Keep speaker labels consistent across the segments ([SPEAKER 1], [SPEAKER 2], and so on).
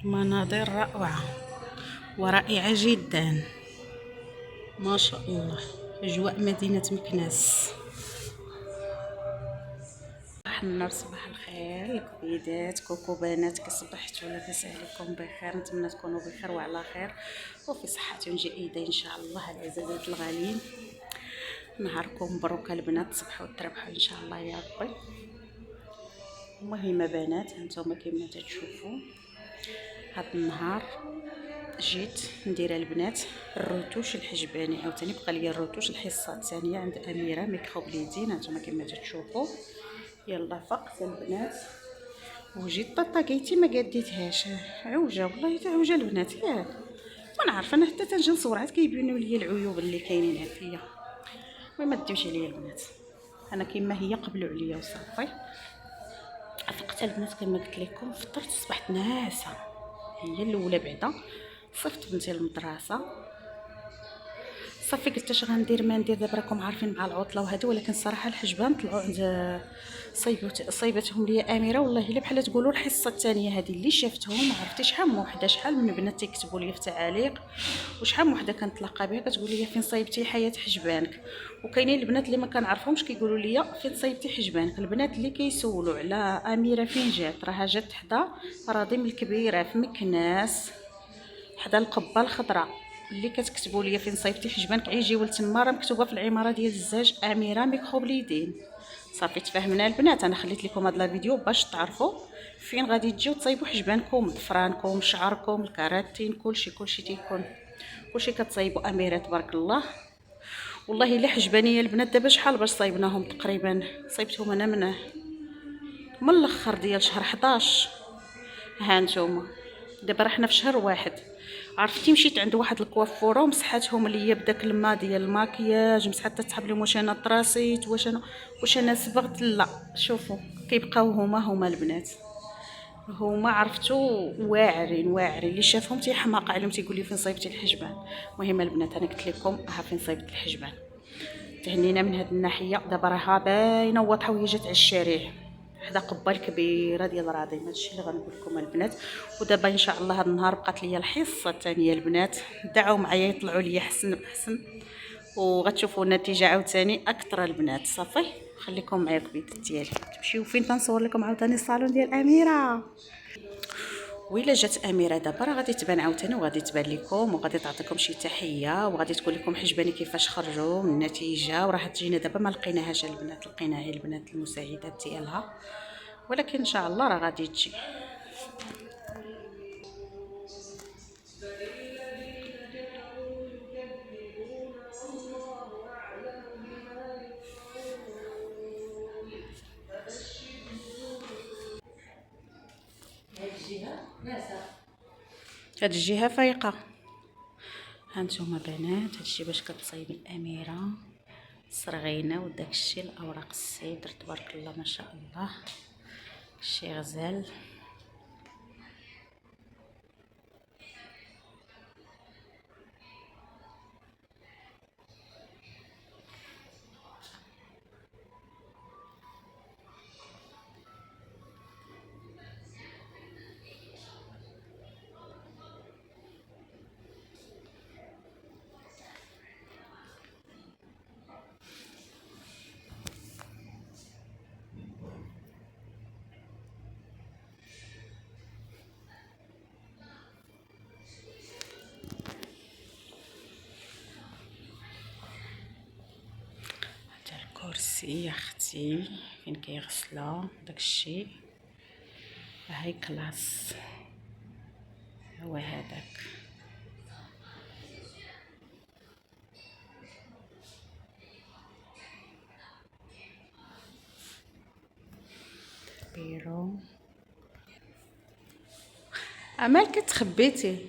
[SPEAKER 1] مناظر روعة ورائعة جدا، ما شاء الله. أجواء مدينة مكناس. صباح النور، صباح الخير الكبيدات، كوكو بنات، كصبحتوا لاباس عليكم بخير؟ نتمنى تكونوا بخير وعلى خير وفي صحة جيدة ان شاء الله. العزازات الغاليين، نهاركم مبروك البنات، تصبحوا وتربحوا ان شاء الله يا ربي. المهم بنات، هانتوما كما تشوفوا هاد النهار جيت ندير البنات الروتوش الحجباني، عاوتاني بقى لي الروتوش الحصه الثانيه عند اميره ميكرو بليدين. هانتوما كما تشوفوا يلا فقت البنات وجيت طاطاكيتي ما قديتهاش، عوجه والله حتى عوجه البنات ياك. ما نعرف انا حتى تنجي نصور عاد كيبينوا لي العيوب اللي كاينين فيا. المهم ما تديوش عليا البنات، انا كما هي قبلوا عليا وصافي. فقت البنات كما قلت لكم، فطرت صبحت ناعسه، هي الاولى بعدا صيفط بنتي للمدرسه. صافي قلت اش غندير ما ندير دابا، راكم عارفين مع العطله وهذا، ولكن الصراحه الحجبان طلعوا عند صيبتهم لي اميره، والله الا بحال تقولوا الحصه الثانيه هذه اللي شافتهم. ما عرفتي شحال من وحده، شحال من بنات تيكتبوا لي في التعاليق، وشحال من وحده كنتلاقى بها كتقول لي فين صايبتي حياه حجبانك. وكاينين البنات اللي ما كنعرفهمش كيقولوا لي فين صايبتي حجبانك. البنات اللي كيسولوا على اميره فين جات، راها جات حدا راضي من الكبيره في مكناس حدا القبه الخضراء. اللي كتكتبوا لي فين صيفتي حجبانك عيجيو لتما، راه مكتوبه في العماره ديال الزاج اميره ميكرو بليدين. صافي تفاهمنا البنات، انا خليت لكم هذا الفيديو باش تعرفوا فين غادي تجيو تصايبوا حجبانكم، ضفرانكم، شعركم، الكراتين، كلشي تيكون كلشي كتصايبوا اميره تبارك الله. والله الا حجبانيه البنات دابا شحال باش صايبناهم، تقريبا صايبتهم انا من الاخر ديال شهر 11. ها نتوما دابا راه حنا في شهر واحد. عرفتي مشيت عند واحد الكوافوره ومسحاتهم ليا بداك الماء ديال الماكياج، مسحات تسحب لهم واش انا طراسيت واش انا صبغت. لا شوفوا كيبقاو هما البنات، هما عرفتوا واعرين اللي شافهم تيحماق عليهم، تيقول لي فين صايبتي الحجبان. المهم البنات انا قلت لكم ها فين صايبت الحجبان. تهنينا من هاد الناحيه. دابا راها باينه واضحه وهي جات على الشارع حدا قبه الكبيره ديال الراديم. هادشي اللي غنقول لكم البنات. ودابا ان شاء الله هاد النهار بقات ليا الحصه الثانيه البنات، دعوا معايا يطلعوا ليا حسن بحسن، وغتشوفوا النتيجه عاوتاني اكثر البنات. صافي خليكم معايا البيت ديالي، تمشيو فين تنصور لكم عاوتاني الصالون ديال اميره. وإلا جات اميره دابا راه غادي تبان عاوتاني، وغادي تبان لكم وغادي تعطيكم شي تحيه، وغادي تقول لكم حجباني كيفاش خرجوا من النتيجه. وراه تجينا دابا ما لقيناهاش البنات، لقينا غير البنات المساعدات ديالها، ولكن ان شاء الله راه غادي تجي. هاد الجهه فايقه. هانتوما بنات هادشي باش كتصايب الاميره، صرغينه وداك الشيء الاوراق السيدر تبارك الله ما شاء الله، شي غزال. الكرسي يا اختي فين كيغسلوا داكشي، هاي كلاس هو هذاك. بيرو امال كتخبيتي.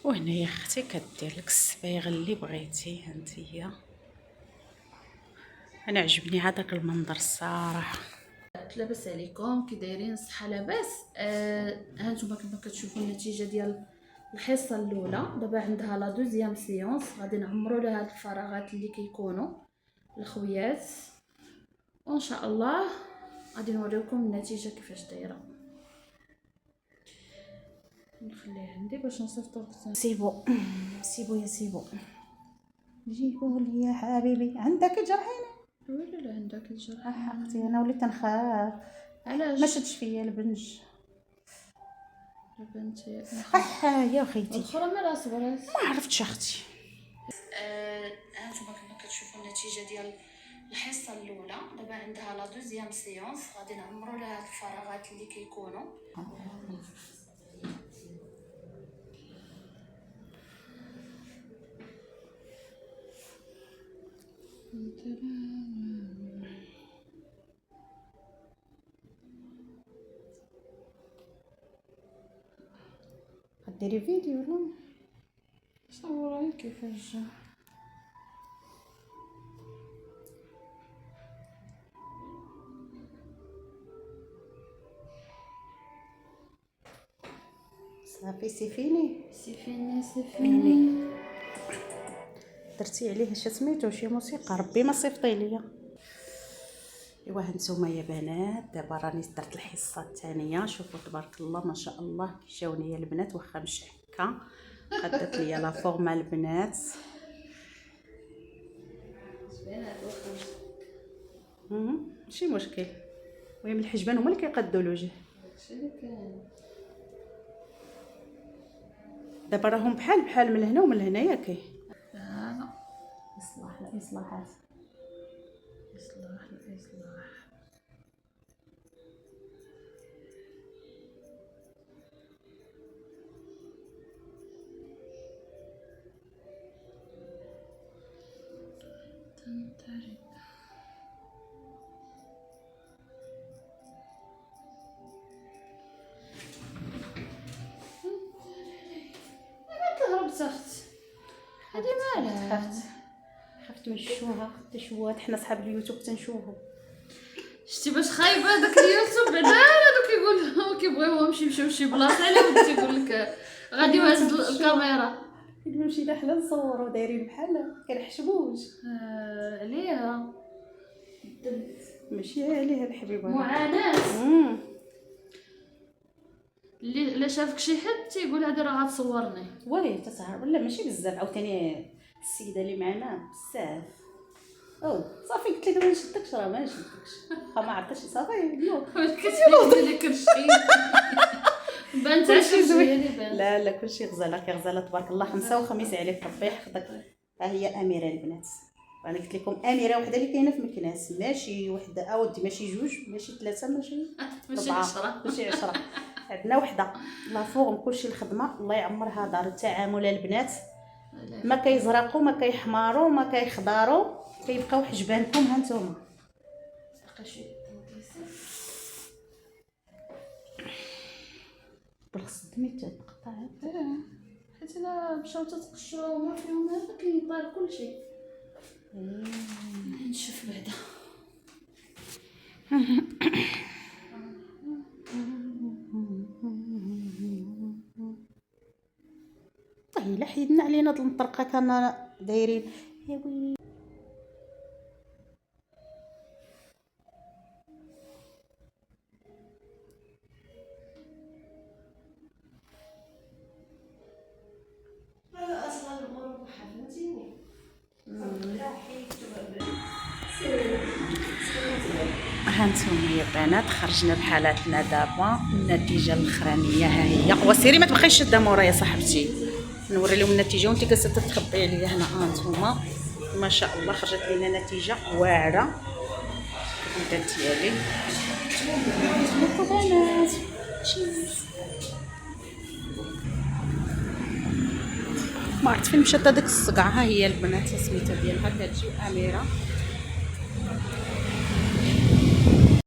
[SPEAKER 1] وهنا يا اختي كدير لك الصبيغ اللي بغيتي. هانتيا انا عجبني هذاك المنظر الصراحه.
[SPEAKER 2] لاباس عليكم كي دايرين؟ صحه لاباس. هانتوما كما كتشوفوا النتيجه ديال الحصه الاولى. دابا عندها لا دوزيام سيونس، غادي نعمروا لها هاد الفراغات اللي كيكونوا الخويات، وان شاء الله غادي نوريكم النتيجه كيفاش دايره. نخليه عندي باش نصيفطو لك.
[SPEAKER 1] سيبو سيبو يا سيبو، جيبوا لي يا حبيبي. عندك جرحين؟
[SPEAKER 2] ويلي لا عندك الجرح.
[SPEAKER 1] اختي انا وليت نخاف.
[SPEAKER 2] علاش؟
[SPEAKER 1] ما شدش فيا البنج.
[SPEAKER 2] بنتي
[SPEAKER 1] يا خيتي
[SPEAKER 2] الاخرى مالها صبرات.
[SPEAKER 1] ما عرفتش اختي.
[SPEAKER 2] هانتوما كما كتشوفوا النتيجه ديال الحصه الاولى. دابا عندها لا دوزيام سيونس، غادي نعمروا لها الفراغات اللي كيكونوا.
[SPEAKER 1] ديري فيديو ولا
[SPEAKER 2] صوري كيفاش جا.
[SPEAKER 1] صافي سيفيني
[SPEAKER 2] سيفيني.
[SPEAKER 1] درتي عليه سميتو شي موسيقى ربي ما صيفطي ليا. ايوا هانتوما يا بنات، دابا راني درت الحصه الثانيه. شوفوا تبارك الله ما شاء الله كي جاوني البنات، واخا مش هكا قدت ليا لا فورما البنات. ماشي مشكل، المهم الحجبان هما اللي كيقدوا الوجه. دابا راهم بحال من هنا ومن هنا ياك. اصلاح الاصلاحات،
[SPEAKER 2] اصلاح الاصلاح. تنترك. هربت اختي هادي مالها؟
[SPEAKER 1] خفت من الشوهه، الشوهات حنا صحاب اليوتيوب تنشوفو.
[SPEAKER 2] شتي باش خايبه داك اليوتيوب بعدا هادو كيقول كيبغيوهم يمشيو شي بلاصه على تيقول لك غادي يهز الكاميرا.
[SPEAKER 1] نمشي لا حنا نصورو دايرين بحال كنحشموش
[SPEAKER 2] عليها.
[SPEAKER 1] ماشي عليها الحبيبه،
[SPEAKER 2] معاناه. اللي لا شافك شي حد تيقول هادي راه غتصورني.
[SPEAKER 1] وي تسهر ولا ماشي بزاف. عاوتاني السيده اللي معنا بزاف. او صافي قلت لي دابا نشدكش، راه ما نشدكش ما عرفتش. صافي نوض
[SPEAKER 2] كتبين لك كلشي بانت عشي زوين.
[SPEAKER 1] لا كلشي غزاله كغزاله تبارك الله. خمسه وخميس عليك ربي يحفظك. ها هي اميره البنات، راني قلت لكم اميره وحده اللي كاينه في مكناس، ماشي وحده اودي، ماشي جوج، ماشي ثلاثه، ماشي
[SPEAKER 2] 10،
[SPEAKER 1] ماشي 10. عندنا وحده. الله فوقهم كلشي الخدمه، الله يعمرها دار التعامل. البنات ما كيزرقوا ما كيحماروا ما كيخضروا، كيبقاو حجبانكم. ها نتوما بالخص دمي تقطع
[SPEAKER 2] حيت الا مشاو تتقشروا ما فيهم هذا كيطير كلشي. نشوف بعدا.
[SPEAKER 1] الا حيدنا علينا هاد المطرقه كنا دايرين. يا ويلي
[SPEAKER 2] اصلا الغرب حفلتيني.
[SPEAKER 1] هانتوما يا بنات خرجنا بحالاتنا دابا. النتيجه الاخرانيه ها هي. وسيري ما تبقايش شاده مورايا صاحبتي، نوري لهم النتيجه وانت جالسه تتخبي عليا هنا. هانتوما ما شاء الله خرجت لنا نتيجه واعره. البنات ديالي بنات ما عرفت فين مشات هذيك الصقعه. ها هي البنات سميتها ديالها كتجي اميره.